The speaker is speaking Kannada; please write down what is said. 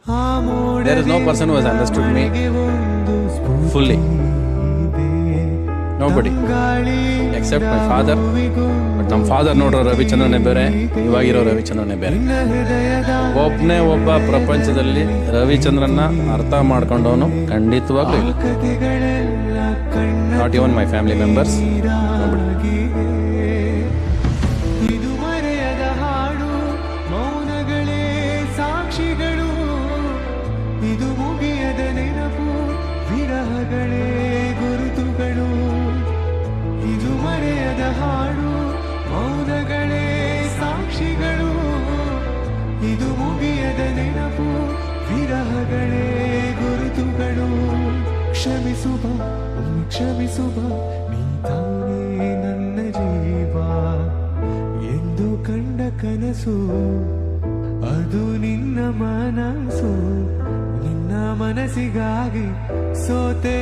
There is no person who has understood me fully. Nobody except my father. But ನಮ್ಮ ಫಾದರ್ ನೋಡೋ ರವಿಚಂದ್ರನೇ ಬೇರೆ, ಇವಾಗಿರೋ ರವಿಚಂದ್ರನೇ ಬೇರೆ. ಒಬ್ಬನೇ ಒಬ್ಬ ಪ್ರಪಂಚದಲ್ಲಿ ರವಿಚಂದ್ರನ್ನ ಅರ್ಥ ಮಾಡ್ಕೊಂಡವನು ಖಂಡಿತವಾಗ್ಲೂ ಇಲ್ಲ. Not even my family members. ಇದು ಮರೆಯದ ಹಾಡು, ಮೌನಗಳೇ ಸಾಕ್ಷಿಗಳು. ಇದು ಮುಗಿಯದ ನೆನಪು, ವಿರಹಗಳೇ ಗುರುತುಗಳು. ಇದು ಮರೆಯದ ಹಾಡು, ಮೌನಗಳೇ ಸಾಕ್ಷಿಗಳು. ಇದು ಮುಗಿಯದ ನೆನಪು, ವಿರಹಗಳೇ ಗುರುತುಗಳು. ಕ್ಷಮಿಸುವ, ಕ್ಷಮಿಸುವ, ನೀ ತಾನೇ ನನ್ನ ಜೀವ ಎಂದು ಕಂಡ ಕನಸು. ಅದು ನಿನ್ನ ಮನಸ್ಸು, ನಿನ್ನ ಮನಸ್ಸಿಗಾಗಿ ಸೋತೆ